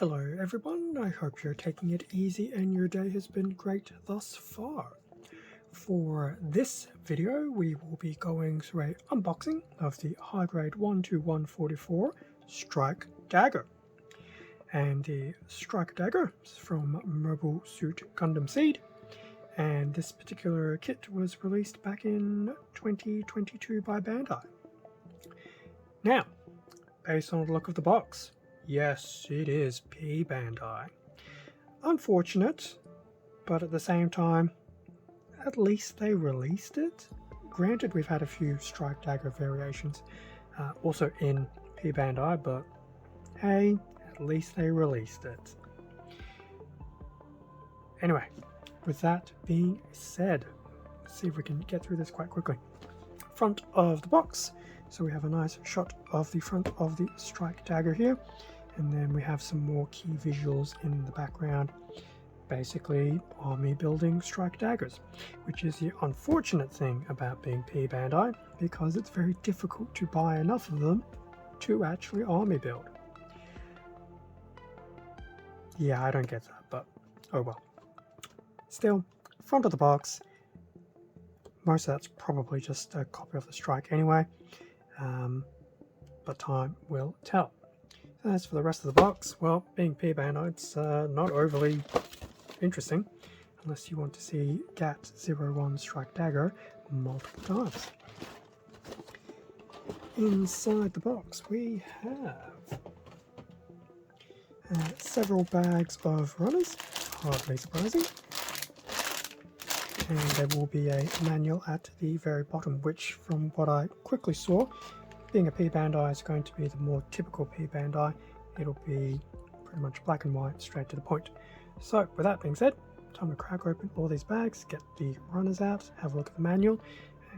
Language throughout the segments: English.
Hello everyone, I hope you're taking it easy and your day has been great thus far. For this video we will be going through an unboxing of the high grade 12144 Strike Dagger. And the Strike Dagger is from Mobile Suit Gundam Seed, and this particular kit was released back in 2022 by Bandai. Now, based on the look of the box, yes, it is P Bandai. Unfortunate, but at the same time, at least they released it. Granted, we've had a few Strike Dagger variations also in P Bandai, but hey, at least they released it. Anyway, with that being said, let's see if we can get through this quite quickly. Front of the box. So we have a nice shot of the front of the Strike Dagger here, and then we have some more key visuals in the background. Basically, army building Strike Daggers, which is the unfortunate thing about being P Bandai, because it's very difficult to buy enough of them to actually army build. Yeah, I don't get that, but oh well. Still, front of the box, most of that's probably just a copy of the Strike anyway. But time will tell. As for the rest of the box, well, being P Bandai, it's not overly interesting unless you want to see GAT-01 Strike Dagger multiple times. Inside the box we have several bags of runners, hardly surprising, and there will be a manual at the very bottom, which from what I quickly saw, being a P Bandai is going to be the more typical P Bandai. It'll be pretty much black and white, straight to the point. So with that being said, time to crack open all these bags, get the runners out, have a look at the manual,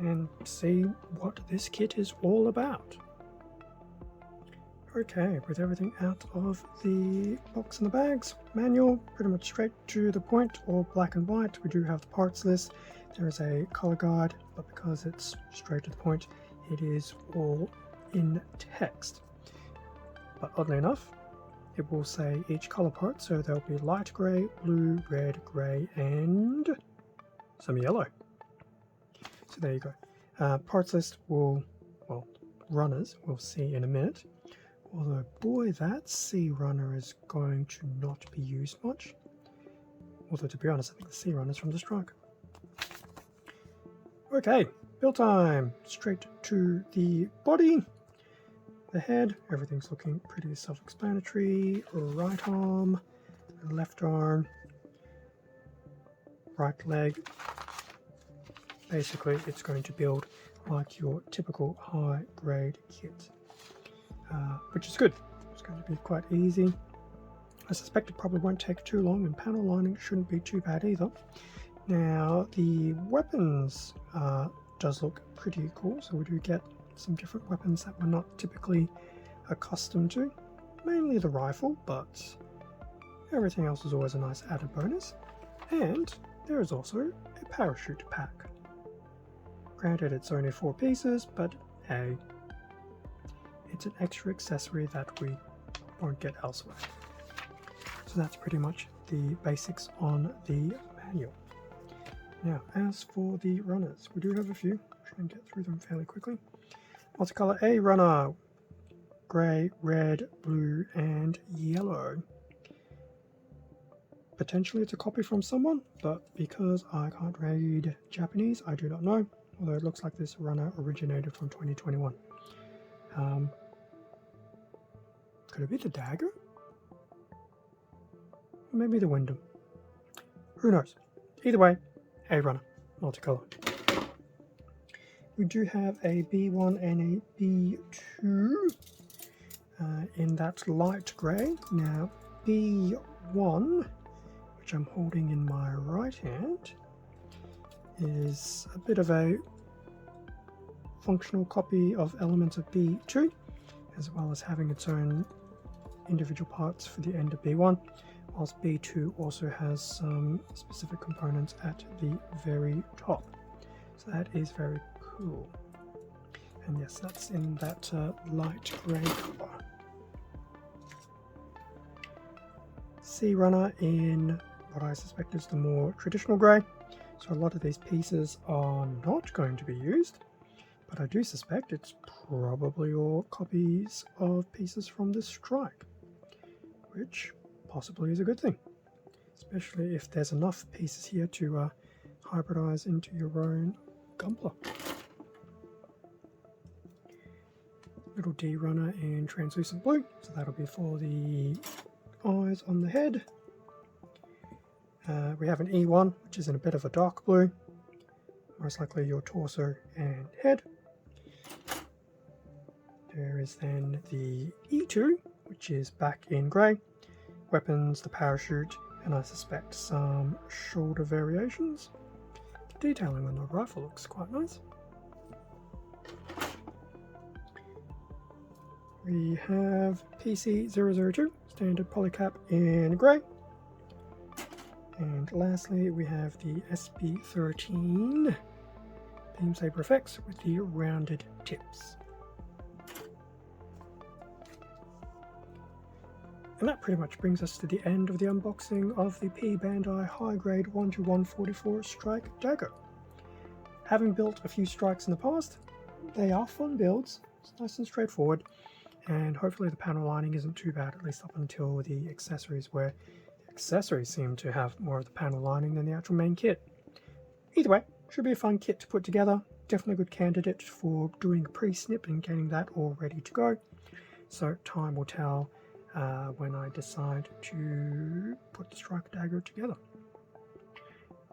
and see what this kit is all about. Okay, with everything out of the box and the bags, manual, pretty much straight to the point, all black and white. We do have the parts list. There is a color guide, but because it's straight to the point, it is all in text. But oddly enough, it will say each color part, so there'll be light gray, blue, red, gray, and some yellow. So there you go. Parts list will, well, runners we'll see in a minute. Although, boy, that C runner is going to not be used much. Although, to be honest, I think the C runner is from the Strike. Okay, build time. Straight to the body. The head, everything's looking pretty self-explanatory. Right arm, left arm, right leg. Basically, it's going to build like your typical high-grade kit. Which is good. It's going to be quite easy. I suspect it probably won't take too long, and panel lining shouldn't be too bad either. Now, the weapons does look pretty cool, so we do get some different weapons that we're not typically accustomed to. Mainly the rifle, but everything else is always a nice added bonus. And there is also a parachute pack. Granted, it's only 4 pieces, but hey, it's an extra accessory that we won't get elsewhere. So that's pretty much the basics on the manual. Now, as for the runners, we do have a few. Try and get through them fairly quickly. Multicolor A runner, grey, red, blue, and yellow. Potentially it's a copy from someone, but because I can't read Japanese, I do not know. Although it looks like this runner originated from 2021. Could it be the Dagger? Or maybe the Gundam? Who knows? Either way, A runner, multicolor. We do have a B1 and a B2 in that light grey. Now, B1, which I'm holding in my right hand, is a bit of a functional copy of elements of B2, as well as having its own individual parts for the end of B1, whilst B2 also has some specific components at the very top. So that is very cool. And yes, that's in that light grey colour. Sea Runner in what I suspect is the more traditional grey. So a lot of these pieces are not going to be used, but I do suspect it's probably all copies of pieces from this strike, which possibly is a good thing, especially if there's enough pieces here to hybridize into your own Gunpla. Little D runner in translucent blue, so that'll be for the eyes on the head. We have an E1, which is in a bit of a dark blue, most likely your torso and head. There is then the E2, which is back in grey, weapons, the parachute, and I suspect some shoulder variations. The detailing on the rifle looks quite nice. We have PC002, standard polycap in grey. And lastly, we have the SB13 Beam Saber effects with the rounded tips. And that pretty much brings us to the end of the unboxing of the P Bandai High Grade 12144 Strike Dagger. Having built a few strikes in the past, they are fun builds. It's nice and straightforward, and hopefully the panel lining isn't too bad, at least up until the accessories, where the accessories seem to have more of the panel lining than the actual main kit. Either way, should be a fun kit to put together. Definitely a good candidate for doing a pre-snip and getting that all ready to go. So time will tell when I decide to put the Strike Dagger together,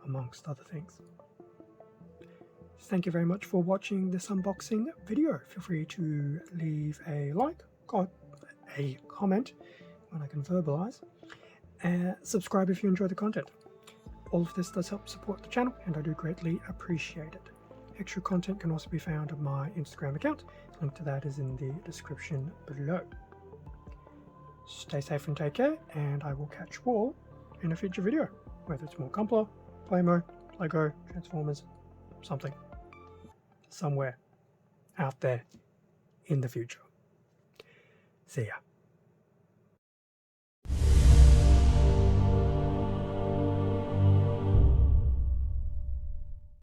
amongst other things. Thank you very much for watching this unboxing video. Feel free to leave a like, a comment when I can verbalize, and subscribe if you enjoy the content. All of this does help support the channel, and I do greatly appreciate it. Extra content can also be found on my Instagram account. The link to that is in the description below. Stay safe and take care, and I will catch you all in a future video, whether it's more Gunpla, Plamo, Lego, Transformers, something, somewhere out there in the future. See ya.